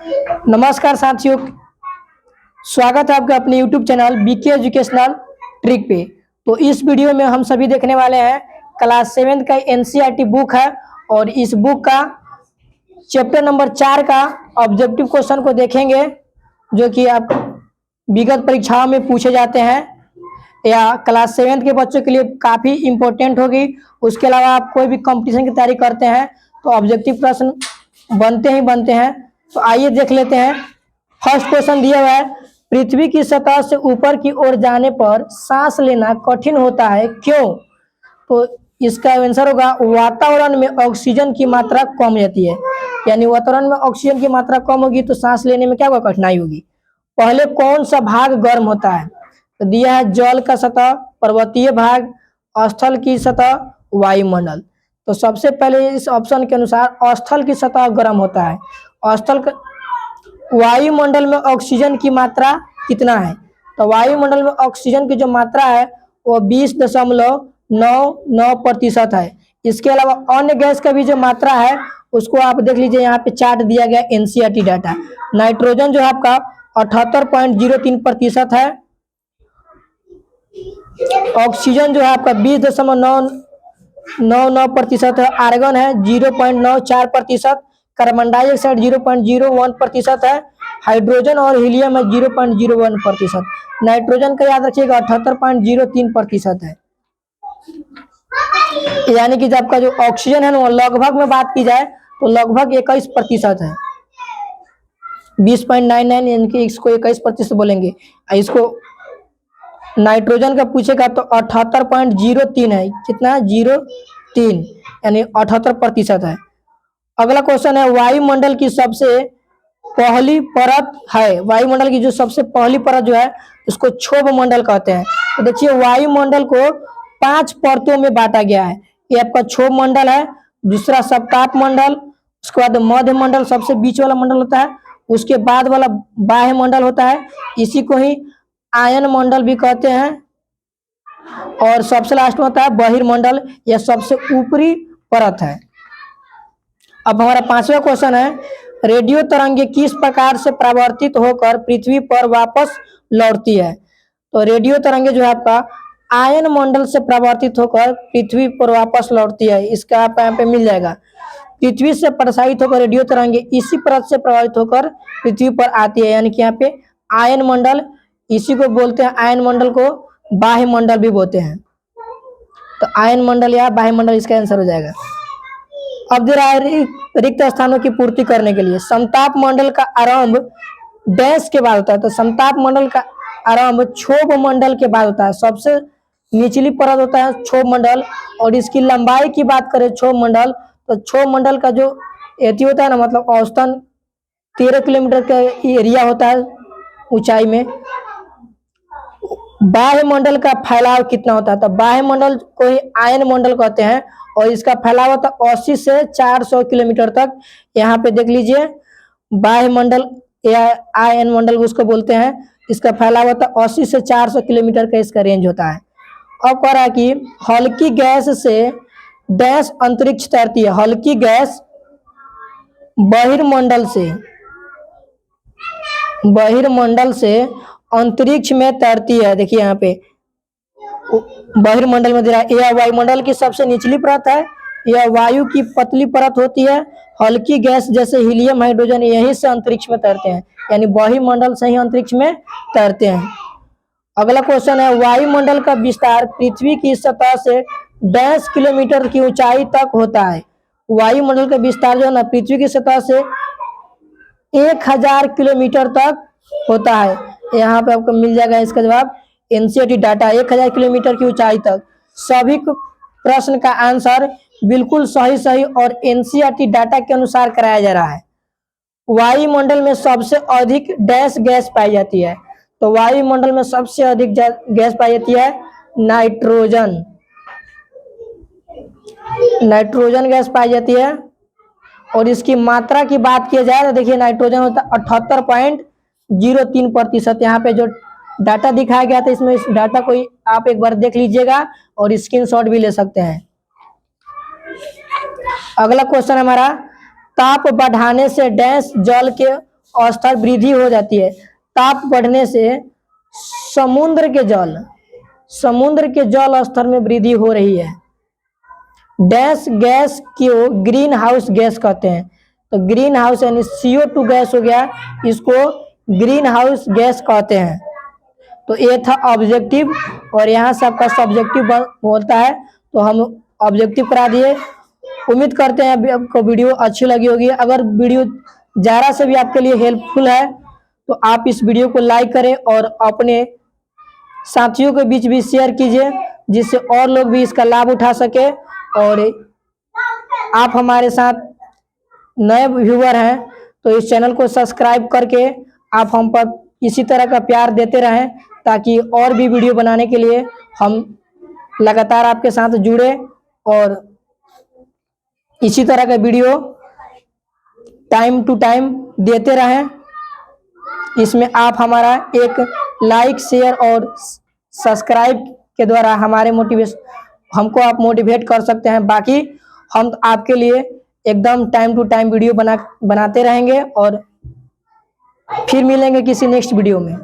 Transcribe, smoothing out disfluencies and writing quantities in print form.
नमस्कार साथियों, स्वागत है आपका अपने YouTube channel BK educational trick पे। तो इस वीडियो में हम सभी देखने वाले हैं क्लास 7 का एनसीईआरटी बुक है और इस बुक का चैप्टर नंबर 4 का ऑब्जेक्टिव क्वेश्चन को देखेंगे जो कि आप विगत परीक्षाओं में पूछे जाते हैं या क्लास 7 के बच्चों के लिए काफ़ी इम्पोर्टेंट होगी। उसके अलावा आप कोई भी कंपटीशन की तैयारी करते हैं तो ऑब्जेक्टिव प्रश्न बनते हैं। तो आइए देख लेते हैं। फर्स्ट क्वेश्चन दिया हुआ है, पृथ्वी की सतह से ऊपर की ओर जाने पर सांस लेना कठिन होता है, क्यों? तो इसका आंसर होगा वातावरण में ऑक्सीजन की मात्रा कम रहती है। यानी वातावरण में ऑक्सीजन की मात्रा कम होगी तो सांस लेने में क्या होगा, कठिनाई होगी। पहले कौन सा भाग गर्म होता है? तो दिया है जल का सतह, पर्वतीय भाग, स्थल की सतह, वायुमंडल। तो सबसे पहले इस ऑप्शन के अनुसार स्थल की सतह गर्म होता है। वायुमंडल में ऑक्सीजन की मात्रा कितना है? तो वायुमंडल में ऑक्सीजन की जो मात्रा है वो 20.99% है। इसके अलावा अन्य गैस का भी जो मात्रा है उसको आप देख लीजिए, यहाँ पे चार्ट दिया गया एनसीईआरटी डाटा। नाइट्रोजन जो है आपका 78.03% है, ऑक्सीजन जो है आपका 20.99% है, आर्गन है 0.94%, कार्बन डाइऑक्साइड 0.01% है, हाइड्रोजन और हीलियम है 0.01%। नाइट्रोजन का याद रखिएगा 78.03% है। यानी कि जब आपका जो ऑक्सीजन है वो लगभग में बात की जाए तो लगभग 21% है। 20.99 यानी कि इसको 21% बोलेंगे। इसको नाइट्रोजन का पूछेगा तो 78.03 है। कितना है? 03 यानी 78% है। अगला क्वेश्चन है, वायुमंडल की सबसे पहली परत है। वायुमंडल की जो सबसे पहली परत जो है उसको क्षोभ मंडल कहते हैं। तो देखिए वायुमंडल को 5 परतों में बांटा गया है। ये आपका क्षोभ मंडल है, दूसरा सप्ताप मंडल, उसके बाद मध्य मंडल सबसे बीच वाला मंडल होता है, उसके बाद वाला बाह्य मंडल होता है, इसी को ही आयन मंडल भी कहते हैं, और सबसे लास्ट में होता है बहिर्मंडल, यह सबसे ऊपरी परत है। अब हमारा 5वां क्वेश्चन है, रेडियो तरंगे किस प्रकार से परावर्तित होकर पृथ्वी पर वापस लौटती है? तो रेडियो तरंगे जो है आपका आयन मंडल से परावर्तित होकर पृथ्वी पर वापस लौटती है। इसका आप यहाँ पे मिल जाएगा। पृथ्वी से प्रसारित होकर रेडियो तरंगे इसी परत से प्रभावित होकर पृथ्वी पर आती है। यानी कि यहाँ पे आयन मंडल, इसी को बोलते हैं, आयन मंडल को बाह्य मंडल भी बोलते हैं। तो आयन मंडल या बाह्य मंडल इसका आंसर हो जाएगा। अब दे रहा है रिक्त स्थानों की पूर्ति करने के लिए समताप मंडल का आरंभ डैश के बाद होता है। तो समताप मंडल का आरंभ क्षोभ मंडल के बाद होता है। सबसे निचली परत होता है क्षोभ मंडल, और इसकी लंबाई की बात करें क्षोभ मंडल, तो क्षोभ मंडल का जो एती होता है ना, मतलब औसतन 13 किलोमीटर का एरिया होता है ऊंचाई में। बाह्य मंडल का फैलाव कितना होता है? तो बाह्य मंडल को ही आयन मंडल कहते हैं और इसका फैलाव होता है 80 से 400 किलोमीटर तक। यहाँ पे देख लीजिए बाह्य मंडल या आयन मंडल उसको बोलते हैं। इसका फैलाव होता है 80 से 400 किलोमीटर का इसका रेंज होता है। अब कह रहा है कि हल्की गैस से डैश अंतरिक्ष तैरती है। हल्की गैस बहिर्मंडल से अंतरिक्ष में तैरती है। देखिए यहाँ पे बहिर्मंडल में दे रहा है, यह वायुमंडल की सबसे निचली परत है, यह वायु की पतली परत होती है। हल्की गैस जैसे हीलियम, हाइड्रोजन यहीं से अंतरिक्ष में तैरते हैं, यानी बहिर्मंडल से ही अंतरिक्ष में तैरते हैं। अगला क्वेश्चन है, वायुमंडल का विस्तार पृथ्वी की सतह से 10 किलोमीटर की ऊंचाई तक होता है। वायुमंडल का विस्तार जो है ना पृथ्वी की सतह से 1000 किलोमीटर तक होता है। यहाँ पे आपको मिल जाएगा इसका जवाब एनसीईआरटी डाटा, 1000 किलोमीटर की ऊंचाई तक। सभी प्रश्न का आंसर बिल्कुल सही और एनसीईआरटी डाटा के अनुसार कराया जा रहा है। वायुमंडल में सबसे अधिक डैश गैस पाई जाती है। तो वायुमंडल में सबसे अधिक गैस पाई जाती है नाइट्रोजन गैस पाई जाती है। और इसकी मात्रा की बात की जाए तो देखिए नाइट्रोजन होता है 78.03%। यहाँ पे जो डाटा दिखाया गया था इसमें इस डाटा को आप एक बार देख लीजिएगा और स्क्रीनशॉट भी ले सकते हैं। अगला क्वेश्चन हमारा, ताप बढ़ाने से डैश जल के स्तर वृद्धि हो जाती है। ताप बढ़ने से समुद्र के जल स्तर में वृद्धि हो रही है। डैश गैस को ग्रीन हाउस गैस कहते हैं। तो ग्रीन हाउस यानी CO2 गैस हो गया, इसको ग्रीन हाउस गैस कहते हैं। तो ये था ऑब्जेक्टिव और यहाँ से आपका सब्जेक्टिव बोलता है, तो हम ऑब्जेक्टिव करा दिए। उम्मीद करते हैं अभी आपको वीडियो अच्छी लगी होगी। अगर वीडियो ज़रा से भी आपके लिए हेल्पफुल है तो आप इस वीडियो को लाइक करें और अपने साथियों के बीच भी शेयर कीजिए, जिससे और लोग भी इसका लाभ उठा सके। और आप हमारे साथ नए व्यूअर हैं तो इस चैनल को सब्सक्राइब करके आप हम पर इसी तरह का प्यार देते रहें, ताकि और भी वीडियो बनाने के लिए हम लगातार आपके साथ जुड़े और इसी तरह का वीडियो टाइम टू टाइम देते रहें। इसमें आप हमारा एक लाइक, शेयर और सब्सक्राइब के द्वारा हमको आप मोटिवेट कर सकते हैं। बाकी हम आपके लिए एकदम टाइम टू टाइम वीडियो बनाते रहेंगे और फिर मिलेंगे किसी नेक्स्ट वीडियो में।